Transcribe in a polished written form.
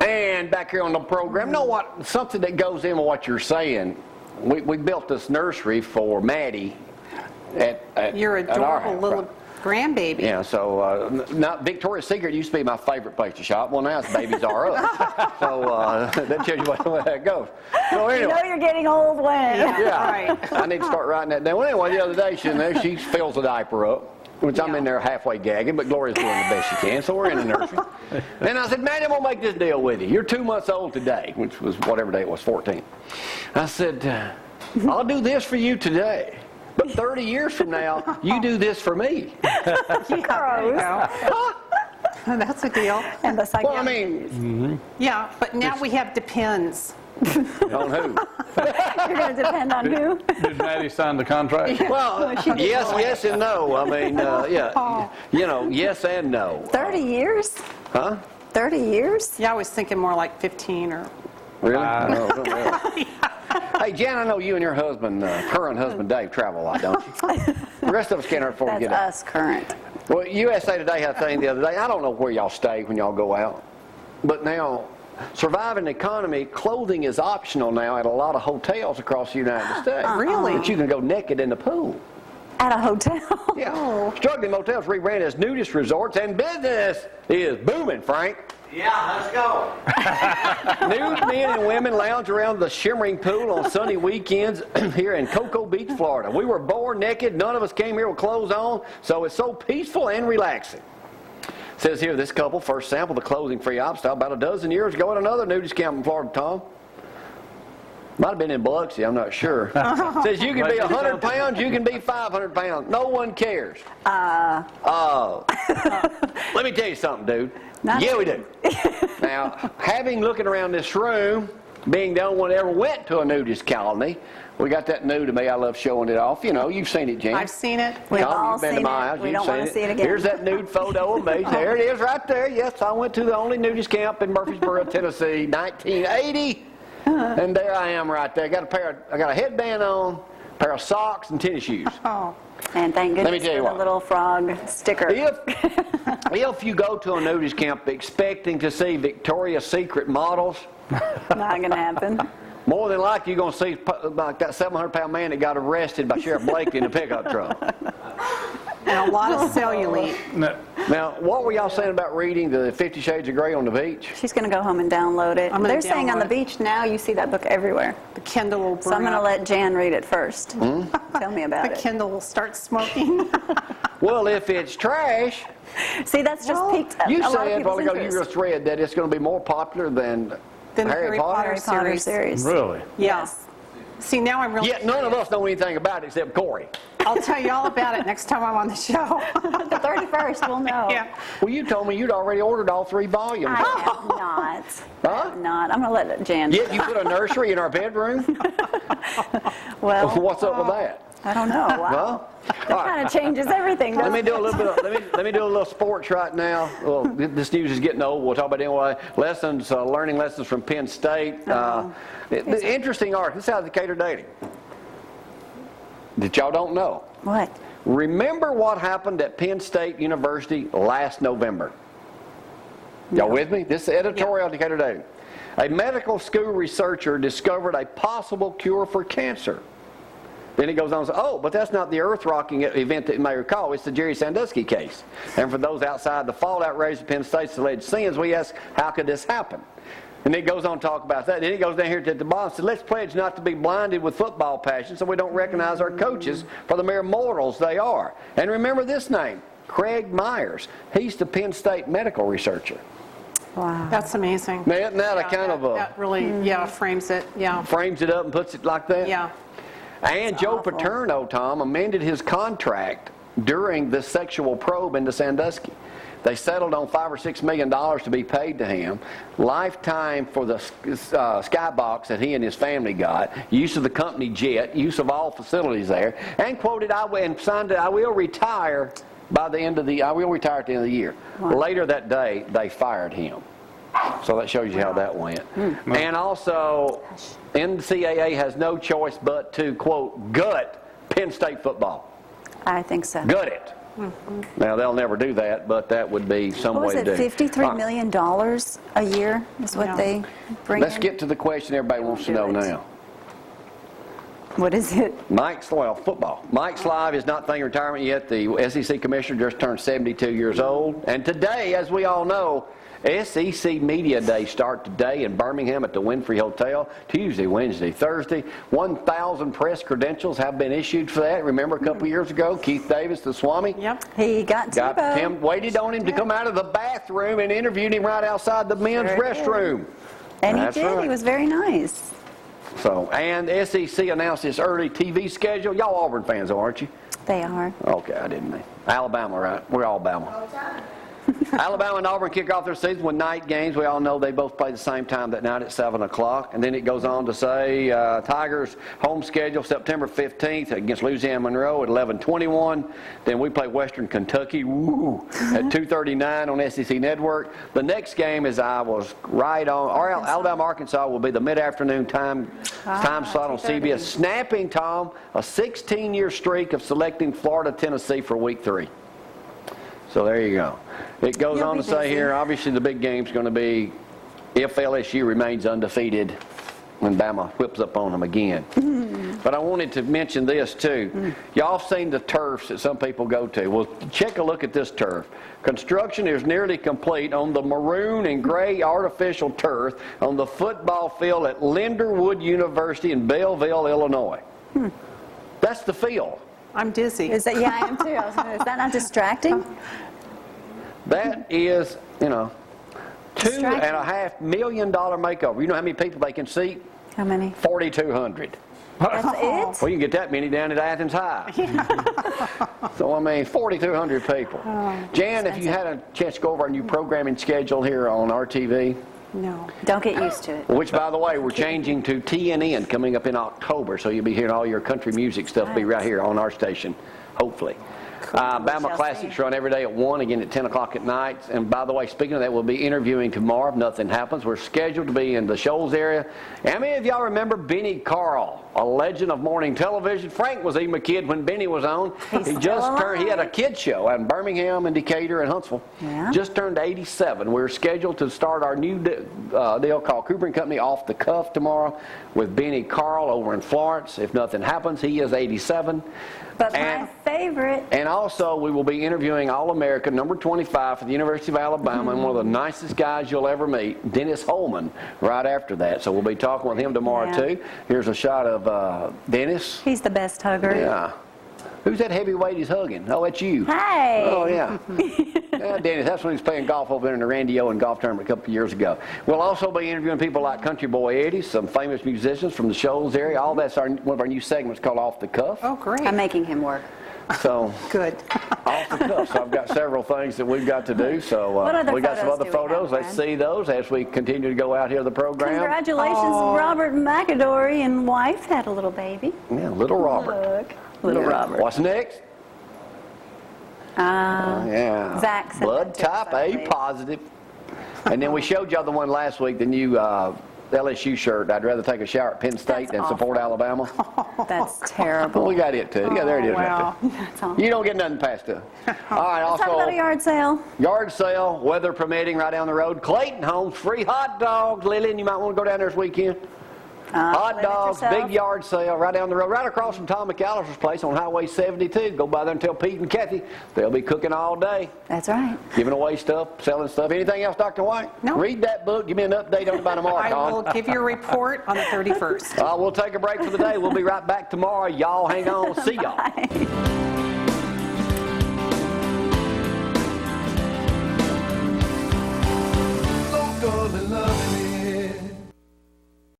And back here on the program, know what? Something that goes in with what you're saying. We built this nursery for Maddie at Your adorable our house, little right? grandbaby. Yeah, so now Victoria's Secret used to be my favorite place to shop. Well, now it's Babies R Us. So that tells you where that goes. So anyway, You know you're getting old when. yeah, Right. I need to start writing that down. Well, anyway, the other day she's in there, she fills the diaper up, which I'm in there halfway gagging, but Gloria's doing the best she can, so we're in the nursery. And I said, Maddie, I'm going to make this deal with you. You're 2 months old today, which was whatever day it was, 14. I said, I'll do this for you today. But 30 years from now, you do this for me. That's a deal. And the Well, I mean, Yeah, but now we have depends. on who? you're going to depend on who? Did Maddie sign the contract? Well, yes and no. I mean, yeah, you know, yes and no. 30 years? Huh? 30 years? Yeah, I was thinking more like 15 or... Really? No, don't really. Hey, Jan, I know you and your husband, current husband Dave, travel a lot, don't you? The rest of us can't afford to That's get out. us current. Well, USA Today had a thing the other day. I don't know where y'all stay when y'all go out, but now, surviving the economy, clothing is optional now at a lot of hotels across the United States. Really? But you can go naked in the pool. At a hotel? Yeah. Struggling motels rebranded as nudist resorts, and business is booming, Frank. Yeah, let's go. Nude men and women lounge around the shimmering pool on sunny weekends here in Cocoa Beach, Florida. We were born naked. None of us came here with clothes on, so it's so peaceful and relaxing. It says here, this couple first sampled the clothing-free lifestyle about a dozen years ago at another nudist camp in Florida, Tom. Might have been in Biloxi, I'm not sure. It says you can be 100 pounds, you can be 500 pounds. No one cares. Oh. Let me tell you something, dude. Yeah, we do. Now, having looking around this room, being the only one that ever went to a nudist colony, we got that nude of me. I love showing it off. You know, you've seen it, Jan. I've seen it. We've Tom, all you've been to seen my it. house. We You've don't seen want to see it again. Here's that nude photo of me. There it is right there. Yes, I went to the only nudist camp in Murfreesboro, Tennessee, 1980. And there I am right there. I got a headband on, a pair of socks, and tennis shoes. Oh. And thank Let me goodness tell you for the what. little frog sticker. If you go to a nudist camp expecting to see Victoria's Secret models, Not going to happen. more than likely you're going to see like that 700-pound man that got arrested by Sheriff Blakely in a pickup truck. And a lot of cellulite. No. Now, what were y'all saying about reading the 50 Shades of Grey on the beach? She's going to go home and download it. I'm gonna They're saying on the download it. beach now you see that book everywhere. The Kindle will burn So I'm going to up. let Jan read it first. Tell me about The it. Kindle will start smoking. Well, if it's trash, See, that's just piqued a you lot of said, people's well, you interest. just read that it's going to be more popular than Than the Harry Harry Potter. Harry Potter series. Really? Yes. See, now I'm really Yet none of us know anything about it except Corey. I'll tell you all about it next time I'm on the show. The 31st, we'll know. Yeah. Well, you told me you'd already ordered all 3 volumes. I have not. Huh? I have not. I'm going to let Jan. Yet you put a nursery in our bedroom? Well, What's up with that? I don't know. Wow. Huh? That kind of changes everything. Let me doesn't do a little bit. Let me do a little sports right now. Well, this news is getting old. We'll talk about it anyway. Lessons, learning lessons from Penn State. The interesting article. This is how Decatur dating. That y'all don't know. it? What? Remember what happened at Penn State University last November? Y'all with me? This is editorial Decatur dating. A medical school researcher discovered a possible cure for cancer. Then he goes on and says, oh, but that's not the earth-rocking event that you may recall. It's the Jerry Sandusky case. And for those outside the fault outrage of Penn State's alleged sins, we ask, how could this happen? And then he goes on to talk about that. Then he goes down here to the bottom and says, let's pledge not to be blinded with football passion so we don't recognize our coaches for the mere mortals they are. And remember this name, Craig Myers. He's the Penn State medical researcher. Wow. That's amazing. Now, isn't that a kind of That really, frames it. Yeah. frames it up and puts it like that? Yeah. And Joe Paterno, Tom, amended his contract during the sexual probe into Sandusky. They settled on $5 or $6 million to be paid to him, lifetime for the skybox that he and his family got, use of the company jet, use of all facilities there, and quoted, I will retire by the end of the, I will retire at the end of the year. Wow. Later that day, they fired him. So that shows you how that went. And also, NCAA has no choice but to, quote, gut Penn State football. I think so. Gut it. Now, they'll never do that, but that would be some What was way it, to do. $53 million a year is what Yeah. they bring Let's in? get to the question everybody wants to do know it. now. What is it? Football. Mike Slive is not thinking retirement yet. The SEC commissioner just turned 72 years old. And today, as we all know, SEC Media Day start today in Birmingham at the Winfrey Hotel, Tuesday, Wednesday, Thursday. 1,000 press credentials have been issued for that. Remember a couple years ago, Keith Davis, the Swami? Yep. He got Tebow. Him, waited on him to come out of the bathroom and interviewed him right outside the men's Sure did. restroom. And he That's did. right. He was very nice. So, and SEC announced its early TV schedule. Y'all Auburn fans, aren't you? They are. Okay, I didn't know. Alabama, right? We're Alabama. Alabama and Auburn kick off their season with night games. We all know they both play the same time that night at 7 o'clock. And then it goes on to say Tigers home schedule September 15th against Louisiana Monroe at 11:21. Then we play Western Kentucky at 2:39 on SEC Network. The next game is I was right on. Alabama Arkansas will be the mid-afternoon time slot on 2:30. CBS, snapping, Tom, a 16-year streak of selecting Florida, Tennessee for Week 3. So there you go. It goes You'll on be to say busy. here, obviously the big game's going to be if LSU remains undefeated when Bama whips up on them again. But I wanted to mention this too. Y'all seen the turfs that some people go to. Well, check a look at this turf. Construction is nearly complete on the maroon and gray artificial turf on the football field at Linderwood University in Belleville, Illinois. That's the field. I'm dizzy. Is that, yeah, I am too. I was gonna, is that not distracting? That is, $2.5 million makeover. You know how many people they can seat? How many? 4,200. That's it? Well, you can get that many down at Athens High. So, 4,200 people. Jan, if you had a chance to go over our new programming schedule here on RTV, No. Don't get used to it. which, by the way, we're changing to TNN coming up in October, so you'll be hearing all your country music stuff be right here on our station, hopefully. Bama shall Classics see. run every day at 1, again at 10 o'clock at night. And by the way, speaking of that, we'll be interviewing tomorrow if nothing happens. We're scheduled to be in the Shoals area. How many of y'all remember Benny Carl, a legend of morning television? Frank was even a kid when Benny was on. He had a kid show out in Birmingham and Decatur and Huntsville. Yeah. Just turned 87. We're scheduled to start our new deal called Cooper and Company Off the Cuff tomorrow with Benny Carl over in Florence. If nothing happens, he is 87. But my favorite. And also, we will be interviewing All-American number 25 for the University of Alabama and one of the nicest guys you'll ever meet, Dennis Holman, right after that. So we'll be talking with him tomorrow, Yeah. too. Here's a shot of Dennis. He's the best hugger. Yeah. Who's that heavyweight he's hugging? Oh, that's you. Hey. Oh, yeah. Yeah, Dennis, that's when he was playing golf over there in the Randy Owen golf tournament a couple of years ago. We'll also be interviewing people like Country Boy Eddie, some famous musicians from the Shoals area. All that's one of our new segments called Off the Cuff. Oh, great. I'm making him work. So, Good. off the cuff. So I've got several things that we've got to do. So What other we got some photos other do we have, photos. Let's Brad? see those as we continue to go out here the program. Congratulations, Robert McAdory and wife had a little baby. Yeah, little Robert. Look, little Yeah. Robert. What's next? Yeah. Zach sent Blood that to us, type I A believe. positive. And then we showed y'all the one last week, the new LSU shirt. I'd rather take a shower at Penn State That's than support Alabama. That's Well, terrible. we got it too. Yeah, there it is Wow. right That's all. there. You don't get nothing past it. All right, Let's talk about also a yard sale. yard sale, weather permitting, right down the road. Clayton Homes, free hot dogs. Lillian, you might want to go down there this weekend. Hot limit dogs, yourself. big yard sale right down the road, right across from Tom McAlister's place on Highway 72. Go by there and tell Pete and Kathy. They'll be cooking all day, That's right. giving away stuff, selling stuff. Anything else, Dr. White? No. Read that book. Give me an update on it by tomorrow, I will Tom. give you a report on the 31st. We'll take a break for the day. We'll be right back tomorrow. Y'all hang on. See y'all. Bye.